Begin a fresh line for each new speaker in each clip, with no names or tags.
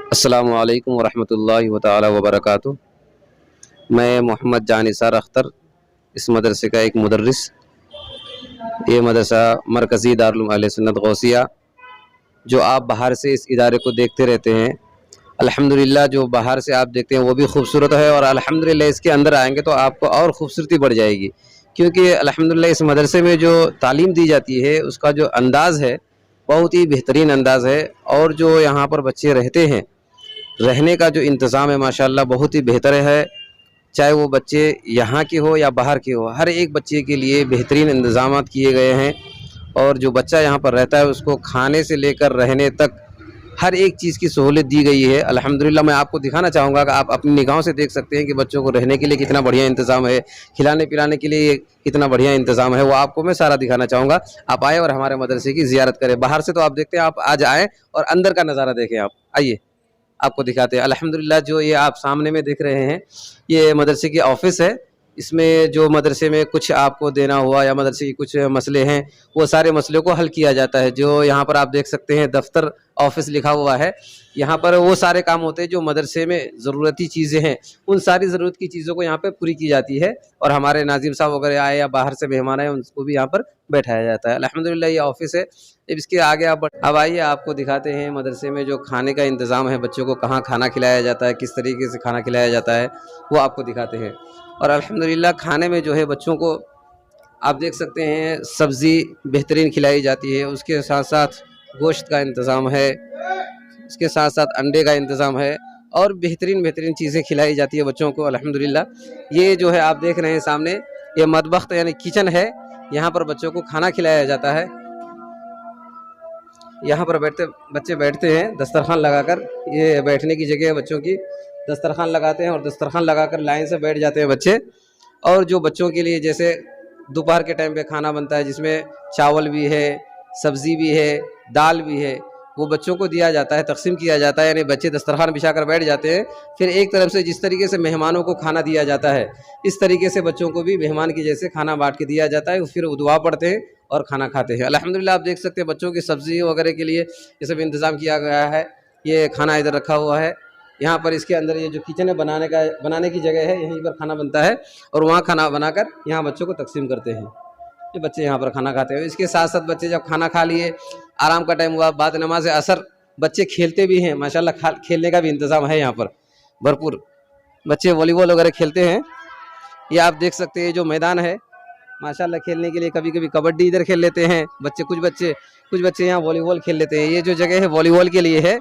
السلام علیکم ورحمۃ اللہ تعالی وبرکاتہ۔ میں محمد جانثار اختر اس مدرسے کا ایک مدرس۔ یہ مدرسہ مرکزی دارالعلوم اہل سنت غوثیہ، جو آپ باہر سے اس ادارے کو دیکھتے رہتے ہیں، الحمدللہ جو باہر سے آپ دیکھتے ہیں وہ بھی خوبصورت ہے، اور الحمدللہ اس کے اندر آئیں گے تو آپ کو اور خوبصورتی بڑھ جائے گی، کیونکہ الحمدللہ اس مدرسے میں جو تعلیم دی جاتی ہے اس کا جو انداز ہے بہت ہی بہترین انداز ہے، اور جو یہاں پر بچے رہتے ہیں، رہنے کا جو انتظام ہے ماشاءاللہ بہت ہی بہتر ہے۔ چاہے وہ بچے یہاں کے ہو یا باہر کے ہو، ہر ایک بچے کے لیے بہترین انتظامات کیے گئے ہیں، اور جو بچہ یہاں پر رہتا ہے اس کو کھانے سے لے کر رہنے تک ہر ایک چیز کی سہولت دی گئی ہے۔ الحمدللہ میں آپ کو دکھانا چاہوں گا کہ آپ اپنی نگاہوں سے دیکھ سکتے ہیں کہ بچوں کو رہنے کے لیے کتنا بڑھیا انتظام ہے، کھلانے پلانے کے لیے کتنا بڑھیا انتظام ہے، وہ آپ کو میں سارا دکھانا چاہوں گا۔ آپ آئے اور ہمارے مدرسے کی زیارت کریں۔ باہر سے تو آپ دیکھتے ہیں، آپ آج آئیں اور اندر کا نظارہ دیکھیں۔ آپ آئیے، آپ کو دکھاتے ہیں۔ الحمدللہ جو یہ آپ سامنے میں دیکھ رہے ہیں یہ مدرسے کی آفس ہے۔ اس میں جو مدرسے میں کچھ آپ کو دینا ہوا یا مدرسے کی کچھ مسئلے ہیں وہ سارے مسئلوں کو حل کیا جاتا ہے۔ جو یہاں پر آپ دیکھ سکتے ہیں دفتر آفس لکھا ہوا ہے، یہاں پر وہ سارے کام ہوتے ہیں جو مدرسے میں ضرورتی چیزیں ہیں، ان ساری ضرورت کی چیزوں کو یہاں پہ پوری کی جاتی ہے، اور ہمارے ناظم صاحب وغیرہ آئے یا باہر سے مہمان آئے ان کو بھی یہاں پر بیٹھایا جاتا ہے۔ الحمدللہ یہ آفس ہے۔ اس کے آگے اب آئیے آپ کو دکھاتے ہیں مدرسے میں جو کھانے کا انتظام ہے، بچوں کو کہاں کھانا کھلایا جاتا ہے، کس طریقے سے کھانا کھلایا جاتا ہے، وہ آپ کو دکھاتے ہیں۔ اور الحمدللہ کھانے میں جو ہے بچوں کو آپ دیکھ سکتے ہیں سبزی بہترین کھلائی جاتی ہے، اس کے ساتھ ساتھ گوشت کا انتظام ہے، اس کے ساتھ ساتھ انڈے کا انتظام ہے، اور بہترین چیزیں کھلائی جاتی ہے بچوں کو۔ الحمدللہ یہ جو ہے آپ دیکھ رہے ہیں سامنے، یہ مطبخ یعنی کچن ہے، یہاں پر بچوں کو کھانا کھلایا جاتا ہے۔ یہاں پر بچے بیٹھتے ہیں دسترخوان لگا کر، یہ بیٹھنے کی جگہ ہے بچوں کی، دسترخوان لگاتے ہیں اور دسترخوان لگا کر لائن سے بیٹھ جاتے ہیں بچے۔ اور جو بچوں کے لیے جیسے دوپہر کے ٹائم پہ کھانا بنتا ہے جس میں چاول بھی ہے، سبزی بھی ہے، دال بھی ہے، وہ بچوں کو دیا جاتا ہے، تقسیم کیا جاتا ہے، یعنی بچے دسترخوان بچھا کر بیٹھ جاتے ہیں، پھر ایک طرف سے جس طریقے سے مہمانوں کو کھانا دیا جاتا ہے اس طریقے سے بچوں کو بھی مہمان کی جیسے کھانا بانٹ کے دیا جاتا ہے، پھر وہ دعا پڑھتے ہیں اور کھانا کھاتے ہیں۔ الحمدللہ آپ دیکھ سکتے ہیں بچوں کی سبزی وغیرہ کے لیے یہ سب انتظام کیا گیا ہے۔ یہ کھانا ادھر رکھا ہوا ہے، یہاں پر اس کے اندر یہ جو کچن ہے بنانے کی جگہ ہے، یہیں پر کھانا بنتا ہے، اور وہاں کھانا بنا کر یہاں بچوں کو تقسیم کرتے ہیں، یہ بچے یہاں پر کھانا کھاتے ہیں۔ اس کے ساتھ ساتھ بچے جب کھانا کھا لیے، آرام کا ٹائم ہوا، بعد نماز عصر بچے کھیلتے بھی ہیں ماشاءاللہ، کھیلنے کا بھی انتظام ہے یہاں پر بھرپور۔ بچے والی بال وغیرہ کھیلتے ہیں، یہ آپ دیکھ سکتے ہیں جو میدان ہے ماشاءاللہ کھیلنے کے لیے، کبھی کبھی کبڈی ادھر کھیل لیتے ہیں بچے، کچھ بچے یہاں والی بال کھیل لیتے ہیں۔ یہ جو جگہ ہے والی بال کے لیے ہے،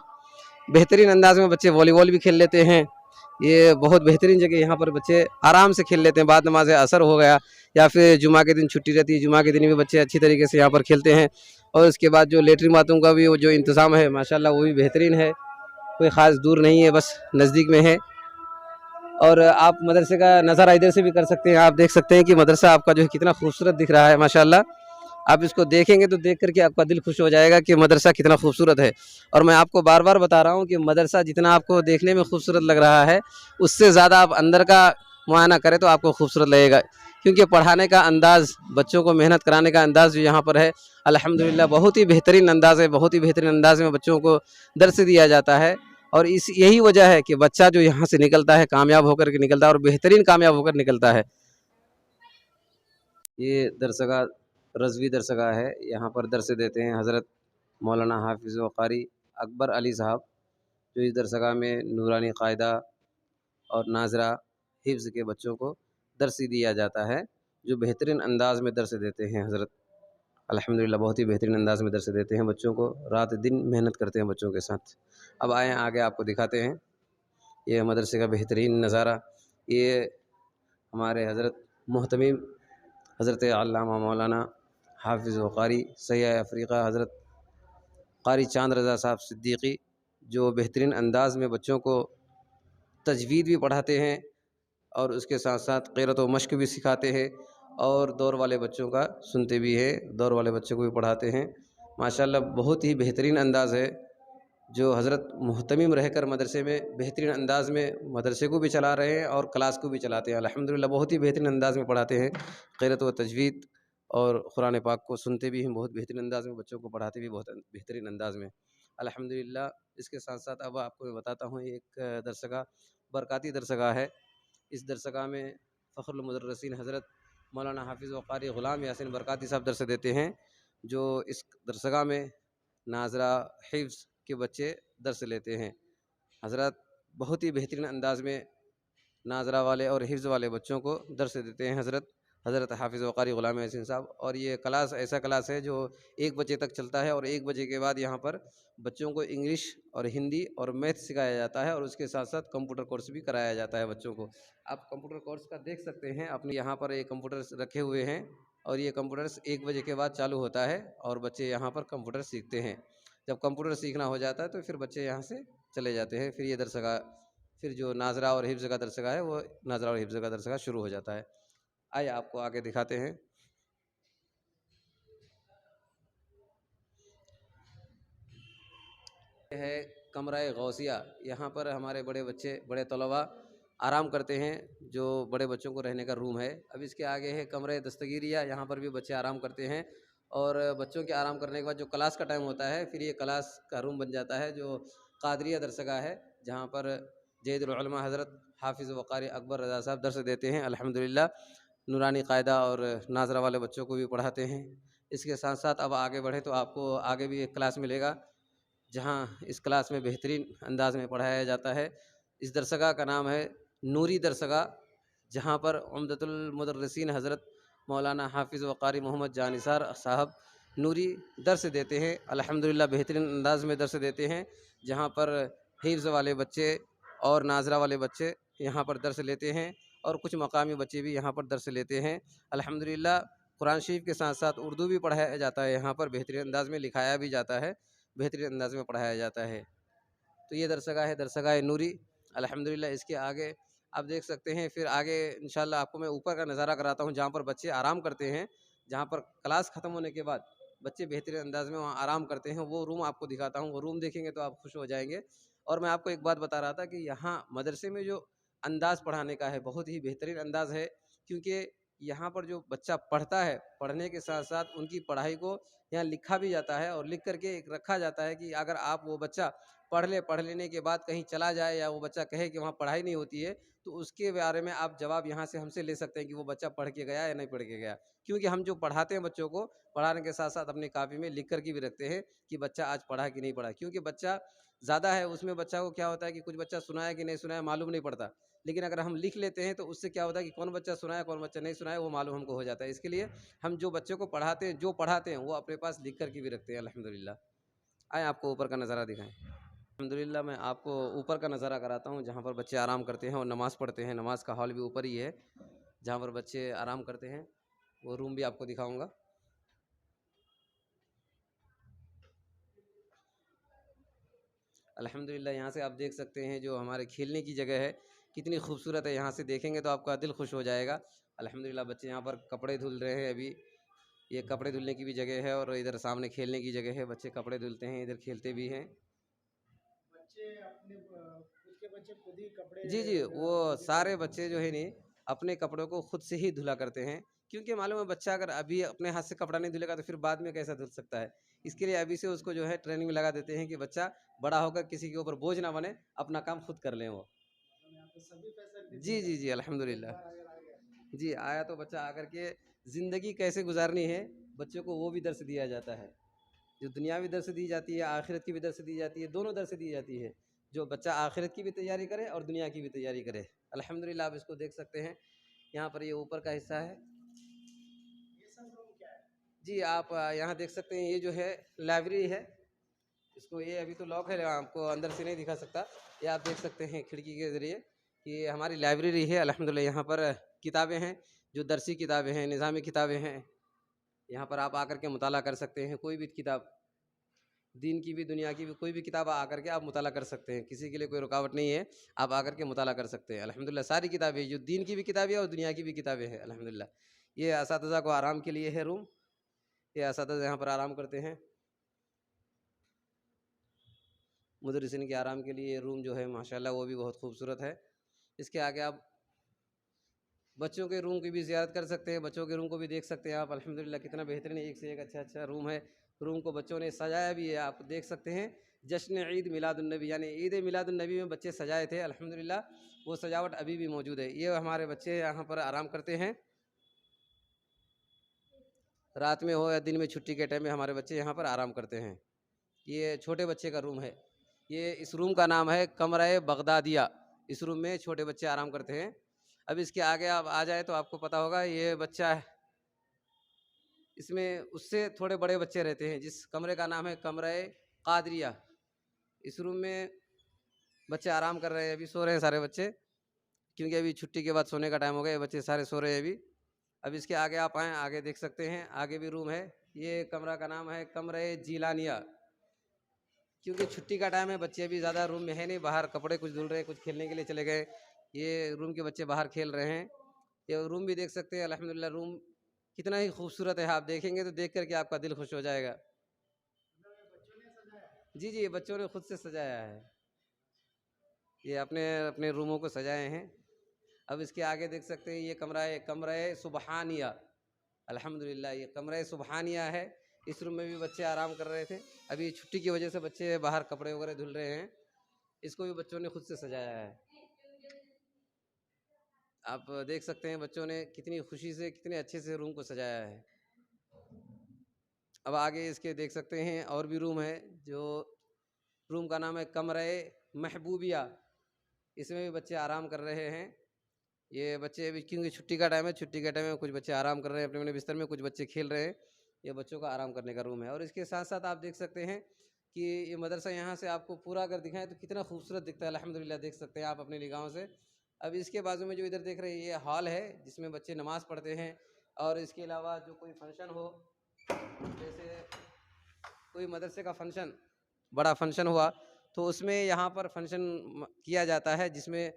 بہترین انداز میں بچے والی بال بھی کھیل لیتے ہیں۔ یہ بہت بہترین جگہ، یہاں پر بچے آرام سے کھیل لیتے ہیں، بعد نماز عصر ہو گیا یا پھر جمعہ کے دن چھٹی رہتی ہے، جمعہ کے دن بھی بچے اچھی طریقے سے یہاں پر کھیلتے ہیں۔ اور اس کے بعد جو لیٹرین باتھروم کا بھی جو انتظام ہے ماشاءاللہ وہ بھی بہترین ہے، کوئی خاص دور نہیں ہے، بس نزدیک میں ہے۔ اور آپ مدرسے کا نظارہ ادھر سے بھی کر سکتے ہیں، آپ دیکھ سکتے ہیں کہ مدرسہ آپ کا جو ہے کتنا خوبصورت دکھ رہا ہے ماشاءاللہ۔ آپ اس کو دیکھیں گے تو دیکھ کر کے آپ کا دل خوش ہو جائے گا کہ مدرسہ کتنا خوبصورت ہے۔ اور میں آپ کو بار بار بتا رہا ہوں کہ مدرسہ جتنا آپ کو دیکھنے میں خوبصورت لگ رہا ہے، اس سے زیادہ آپ اندر کا معائنہ کریں تو آپ کو خوبصورت لگے گا، کیونکہ پڑھانے کا انداز، بچوں کو محنت کرانے کا انداز جو یہاں پر ہے الحمدللہ بہت ہی بہترین انداز ہے، بہت ہی بہترین انداز میں بچوں کو درس دیا جاتا ہے۔ اور یہی وجہ ہے کہ بچہ جو یہاں سے نکلتا ہے کامیاب ہو کر کے نکلتا ہے، اور بہترین کامیاب ہو کر نکلتا ہے۔ یہ درسگاہ رضوی درسگاہ ہے، یہاں پر درس دیتے ہیں حضرت مولانا حافظ و قاری اکبر علی صاحب، جو اس درسگاہ میں نورانی قاعدہ اور ناظرہ حفظ کے بچوں کو درس دیا جاتا ہے، جو بہترین انداز میں درس دیتے ہیں حضرت، الحمدللہ بہت ہی بہترین انداز میں درس دیتے ہیں بچوں کو، رات دن محنت کرتے ہیں بچوں کے ساتھ۔ اب آئیں آگے آپ کو دکھاتے ہیں یہ مدرسے کا بہترین نظارہ۔ یہ ہمارے حضرت محتمم حضرت علامہ مولانا حافظ و قاری سیاح افریقہ حضرت قاری چاند رضا صاحب صدیقی، جو بہترین انداز میں بچوں کو تجوید بھی پڑھاتے ہیں، اور اس کے ساتھ ساتھ قرأت و مشق بھی سکھاتے ہیں، اور دور والے بچوں کا سنتے بھی ہیں، دور والے بچوں کو بھی پڑھاتے ہیں ماشاءاللہ۔ بہت ہی بہترین انداز ہے جو حضرت محتمم رہ کر مدرسے میں بہترین انداز میں مدرسے کو بھی چلا رہے ہیں اور کلاس کو بھی چلاتے ہیں الحمدللہ، بہت ہی بہترین انداز میں پڑھاتے ہیں، قرأت و تجوید اور قرآن پاک کو سنتے بھی ہیں بہت بہترین انداز میں، بچوں کو پڑھاتے بھی بہت بہترین انداز میں۔ الحمدللہ۔ اس کے ساتھ ساتھ اب آپ کو میں بتاتا ہوں ایک درسگاہ برکاتی درسگاہ ہے۔ اس درسگاہ میں فخر المدرسین حضرت مولانا حافظ و قاری غلام یاسین برکاتی صاحب درس دیتے ہیں، جو اس درسگاہ میں ناظرہ حفظ کے بچے درس لیتے ہیں۔ حضرت بہت ہی بہترین انداز میں ناظرہ والے اور حفظ والے بچوں کو درس دیتے ہیں حضرت حافظ و قاری غلام یاسین صاحب۔ اور یہ کلاس ایسا کلاس ہے جو 1 بجے تک چلتا ہے، اور 1 بجے کے بعد یہاں پر بچوں کو انگلش اور ہندی اور میتھ سکھایا جاتا ہے، اور اس کے ساتھ ساتھ کمپیوٹر کورس بھی کرایا جاتا ہے بچوں کو۔ آپ کمپیوٹر کورس کا دیکھ سکتے ہیں، اپنے یہاں پر یہ کمپیوٹرز رکھے ہوئے ہیں، اور یہ کمپیوٹرز 1 بجے کے بعد چالو ہوتا ہے، اور بچے یہاں پر کمپیوٹر سیکھتے ہیں۔ جب کمپیوٹر سیکھنا ہو جاتا ہے تو پھر بچے یہاں سے چلے جاتے ہیں، پھر یہ درسگاہ، پھر جو ناظرہ اور حفظ کا درسگاہ ہے وہ ناظرہ اور حفظ کا درسگاہ شروع ہو جاتا ہے۔ آئیے آپ کو آگے دکھاتے ہیں۔ یہ ہے کمرہ غوثیہ، یہاں پر ہمارے بڑے بچے، بڑے طلباء آرام کرتے ہیں، جو بڑے بچوں کو رہنے کا روم ہے۔ اب اس کے آگے ہے کمرہ دستگیریہ، یہاں پر بھی بچے آرام کرتے ہیں، اور بچوں کے آرام کرنے کے بعد جو کلاس کا ٹائم ہوتا ہے، پھر یہ کلاس کا روم بن جاتا ہے، جو قادریہ درسگاہ ہے، جہاں پر جید العلماء حضرت حافظ و قاری اکبر رضا صاحب درس دیتے ہیں الحمدللہ۔ نورانی قاعدہ اور ناظرہ والے بچوں کو بھی پڑھاتے ہیں۔ اس کے ساتھ ساتھ اب آگے بڑھیں تو آپ کو آگے بھی ایک کلاس ملے گا، جہاں اس کلاس میں بہترین انداز میں پڑھایا جاتا ہے۔ اس درسگاہ کا نام ہے نوری درسگاہ، جہاں پر عمدۃ المدرسین حضرت مولانا حافظ و قاری محمد جاں نثار صاحب نوری درس دیتے ہیں الحمدللہ، بہترین انداز میں درس دیتے ہیں، جہاں پر حفظ والے بچے اور ناظرہ والے بچے یہاں پر درس لیتے ہیں، اور کچھ مقامی بچے بھی یہاں پر درس لیتے ہیں الحمدللہ۔ قرآن شریف کے ساتھ ساتھ اردو بھی پڑھایا جاتا ہے، یہاں پر بہترین انداز میں لکھایا بھی جاتا ہے، بہترین انداز میں پڑھایا جاتا ہے۔ تو یہ درسگاہ ہے درسگاہ نوری الحمدللہ۔ اس کے آگے آپ دیکھ سکتے ہیں، پھر آگے انشاءاللہ آپ کو میں اوپر کا نظارہ کراتا ہوں، جہاں پر بچے آرام کرتے ہیں، جہاں پر کلاس ختم ہونے کے بعد بچے بہترین انداز میں وہاں آرام کرتے ہیں، وہ روم آپ کو دکھاتا ہوں۔ وہ روم دیکھیں گے تو آپ خوش ہو جائیں گے۔ اور میں آپ کو ایک بات بتا رہا تھا کہ یہاں مدرسے میں جو انداز پڑھانے کا ہے بہت ہی بہترین انداز ہے، کیونکہ یہاں پر جو بچہ پڑھتا ہے، پڑھنے کے ساتھ ساتھ ان کی پڑھائی کو یہاں لکھا بھی جاتا ہے، اور لکھ کر کے ایک رکھا جاتا ہے کہ اگر آپ وہ بچہ پڑھ لینے کے بعد کہیں چلا جائے، یا وہ بچہ کہے کہ وہاں پڑھائی نہیں ہوتی ہے، تو اس کے بارے میں آپ جواب یہاں سے ہم سے لے سکتے ہیں کہ وہ بچہ پڑھ کے گیا یا نہیں پڑھ کے گیا، کیونکہ ہم جو پڑھاتے ہیں بچوں کو، پڑھانے کے ساتھ ساتھ اپنی کاپی میں لکھ کر کے بھی رکھتے ہیں کہ بچہ آج پڑھا کہ نہیں پڑھا، کیونکہ بچہ زیادہ ہے، اس میں بچہ کو کیا ہوتا ہے کہ کچھ بچہ سنا ہے کہ نہیں سنا ہے معلوم نہیں پڑتا، لیکن اگر ہم لکھ لیتے ہیں تو اس سے کیا ہوتا ہے کہ کون بچہ سنا ہے کون بچہ نہیں سنا ہے وہ معلوم ہم کو ہو جاتا ہے۔ اس کے لیے ہم جو بچوں کو پڑھاتے ہیں، جو پڑھاتے ہیں، وہ اپنے پاس لکھ کر کے بھی رکھتے ہیں الحمدللہ۔ آئیں آپ کو اوپر کا نظارہ دکھائیں۔ الحمدللہ میں آپ کو اوپر کا نظارہ کراتا ہوں، جہاں پر بچے آرام کرتے ہیں اور نماز پڑھتے ہیں۔ نماز کا ہال بھی اوپر ہی ہے، جہاں پر بچے آرام کرتے ہیں، وہ روم بھی آپ کو دکھاؤں گا۔ الحمدللہ یہاں سے آپ دیکھ سکتے ہیں جو ہمارے کھیلنے کی جگہ ہے کتنی خوبصورت ہے، یہاں سے دیکھیں گے تو آپ کا دل خوش ہو جائے گا الحمدللہ۔ بچے یہاں پر کپڑے دھل رہے ہیں، ابھی یہ کپڑے دھلنے کی بھی جگہ ہے، اور ادھر سامنے کھیلنے کی جگہ ہے، بچے کپڑے دھلتے ہیں، ادھر کھیلتے بھی ہیں۔
بچے اپنے خود کے بچے خود ہی کپڑے
جی وہ سارے بچے جو ہے نہیں اپنے کپڑوں کو خود سے ہی دھلا کرتے ہیں، کیونکہ معلوم ہے بچہ اگر ابھی اپنے ہاتھ سے کپڑا نہیں دھلے گا تو پھر بعد میں کیسا دھل سکتا ہے۔ اس کے لیے ابھی سے اس کو جو ہے ٹریننگ میں لگا دیتے ہیں کہ بچہ بڑا ہو کر کسی کے اوپر بوجھ نہ بنے، اپنا کام خود کر لیں وہ۔
سبھی
جی الحمدللہ۔ جی آیا تو بچہ آ کر کے زندگی کیسے گزارنی ہے بچوں کو وہ بھی درس دیا جاتا ہے، جو دنیاوی درس دی جاتی ہے، آخرت کی بھی درس دی جاتی ہے، دونوں درس دی جاتی ہے، جو بچہ آخرت کی بھی تیاری کرے اور دنیا کی بھی تیاری کرے الحمدللہ۔ آپ اس کو دیکھ سکتے ہیں، یہاں پر یہ اوپر کا حصہ ہے۔ جی آپ یہاں دیکھ سکتے ہیں، یہ جو ہے لائبریری ہے، اس کو یہ ابھی تو لاک ہے، آپ کو اندر سے نہیں دکھا سکتا، یہ آپ دیکھ سکتے ہیں کھڑکی کے ذریعے کہ یہ ہماری لائبریری ہے الحمدللہ۔ یہاں پر کتابیں ہیں، جو درسی کتابیں ہیں، نظامی کتابیں ہیں، یہاں پر آپ آ کر کے مطالعہ کر سکتے ہیں، کوئی بھی کتاب، دین کی بھی دنیا کی بھی کوئی بھی کتاب آ کر کے آپ مطالعہ کر سکتے ہیں، کسی کے لیے کوئی رکاوٹ نہیں ہے، آپ آ کر کے مطالعہ کر سکتے ہیں الحمدللہ۔ ساری کتابیں جو دین کی بھی کتابیں اور دنیا کی بھی کتابیں ہیں الحمدللہ۔ یہ اساتذہ کو آرام کے لیے ہے روم، یہ اساتذہ یہاں پر آرام کرتے ہیں، مدرسین کے آرام کے لیے یہ روم جو ہے ماشاءاللہ وہ بھی بہت خوبصورت ہے۔ اس کے آگے آپ بچوں کے روم کی بھی زیارت کر سکتے ہیں، بچوں کے روم کو بھی دیکھ سکتے ہیں آپ الحمدللہ، کتنا بہترین ایک سے ایک اچھا روم ہے۔ روم کو بچوں نے سجایا بھی ہے، آپ دیکھ سکتے ہیں جشن عید میلاد النبی یعنی عید میلاد النبی میں بچے سجائے تھے، الحمدللہ وہ سجاوٹ ابھی بھی موجود ہے۔ یہ ہمارے بچے یہاں پر آرام کرتے ہیں، رات میں ہو یا دن میں چھٹی کے ٹائم میں ہمارے بچے یہاں پر آرام کرتے ہیں۔ یہ چھوٹے بچے کا روم ہے، یہ اس روم کا نام ہے کمرہ بغدادیہ، اس روم میں چھوٹے بچے آرام کرتے ہیں۔ اب اس کے آگے آپ آ جائے تو آپ کو پتہ ہوگا یہ بچہ ہے، اس میں اس سے تھوڑے بڑے بچے رہتے ہیں، جس کمرے کا نام ہے کمرہ قادریہ۔ اس روم میں بچے آرام کر رہے ہیں، ابھی سو رہے ہیں سارے بچے، کیونکہ ابھی چھٹی کے بعد سونے کا ٹائم ہو گیا، بچے سارے سو رہے ہیں ابھی۔ اب اس کے آگے آپ آئیں، آگے دیکھ سکتے ہیں آگے بھی روم ہے، یہ کمرہ کا نام ہے کمرہ جیلانیہ۔ کیونکہ چھٹی کا ٹائم ہے، بچے ابھی زیادہ روم میں ہے نہیں، باہر کپڑے کچھ دھل رہے ہیں، کچھ کھیلنے کے لیے چلے گئے، یہ روم کے بچے باہر کھیل رہے ہیں۔ یہ روم بھی دیکھ سکتے ہیں، الحمدللہ روم کتنا ہی خوبصورت ہے، آپ دیکھیں گے تو دیکھ کر کے آپ کا دل خوش ہو جائے گا۔ جی جی، بچوں نے خود سے سجایا ہے، یہ اپنے اپنے روموں کو سجائے ہیں۔ اب اس کے آگے دیکھ سکتے ہیں یہ کمرہ سبحانیہ، الحمدللہ یہ کمرہ سبحانیہ ہے۔ اس روم میں بھی بچے آرام کر رہے تھے، ابھی چھٹی کی وجہ سے بچے باہر کپڑے وغیرہ دھل رہے ہیں، اس کو بھی بچوں نے خود سے سجایا ہے۔ آپ دیکھ سکتے ہیں بچوں نے کتنی خوشی سے کتنے اچھے سے روم کو سجایا ہے۔ اب آگے اس کے دیکھ سکتے ہیں اور بھی روم ہے، جو روم کا نام ہے کمرہ محبوبیہ، اس میں بھی بچے آرام کر رہے ہیں۔ یہ بچے ابھی کیونکہ چھٹی کا ٹائم ہے، چھٹی کے ٹائم میں کچھ بچے آرام کر رہے ہیں اپنے اپنے بستر میں، کچھ بچے کھیل رہے ہیں، یہ بچوں کا آرام کرنے کا روم ہے۔ اور اس کے ساتھ ساتھ آپ دیکھ سکتے ہیں کہ یہ مدرسہ یہاں سے آپ کو پورا اگر دکھائیں تو کتنا خوبصورت دکھتا ہے، الحمدللہ دیکھ سکتے ہیں آپ اپنی نگاہوں سے۔ اب اس کے بازو میں جو ادھر دیکھ رہے ہیں یہ ہال ہے جس میں بچے نماز پڑھتے ہیں، اور اس کے علاوہ جو کوئی فنکشن ہو، جیسے کوئی مدرسے کا فنکشن بڑا فنکشن ہوا تو اس میں یہاں پر فنکشن کیا جاتا ہے، جس میں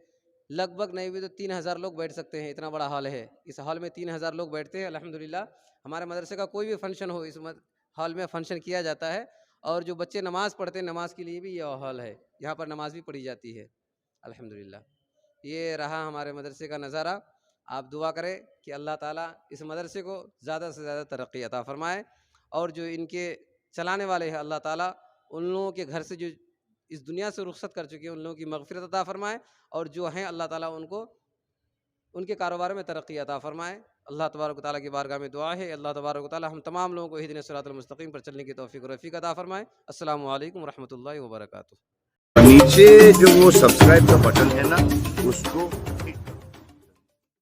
لگ بھگ نہیں بھی تو 3000 لوگ بیٹھ سکتے ہیں، اتنا بڑا ہال ہے۔ اس ہال میں 3000 لوگ بیٹھتے ہیں، الحمدللہ ہمارے مدرسے کا کوئی بھی فنکشن ہو اس ہال میں فنکشن کیا جاتا ہے۔ اور جو بچے نماز پڑھتے ہیں نماز کے لیے بھی یہ ہال ہے، یہاں پر نماز بھی پڑھی جاتی ہے، الحمدللہ۔ یہ رہا ہمارے مدرسے کا نظارہ۔ آپ دعا کریں کہ اللہ تعالیٰ اس مدرسے کو زیادہ سے زیادہ ترقی عطا فرمائے، اور جو ان کے چلانے والے ہیں اللہ تعالیٰ ان لوگوں کے گھر سے جو اس دنیا سے رخصت کر چکے ہیں ان لوگوں کی مغفرت عطا فرمائے، اور جو ہیں اللہ تعالیٰ ان کو ان کے کاروبار میں ترقی عطا فرمائے۔ اللہ تبارک و تعالیٰ کی بارگاہ میں دعا ہے، اللہ تبارک و تعالیٰ ہم تمام لوگوں کو اہدنا الصراط المستقیم پر چلنے کی توفیق و رفیق عطا فرمائے۔ السلام علیکم ورحمۃ اللہ وبرکاتہ۔
نیچے جو وہ سبسکرائب کا بٹن ہے نا، اس کو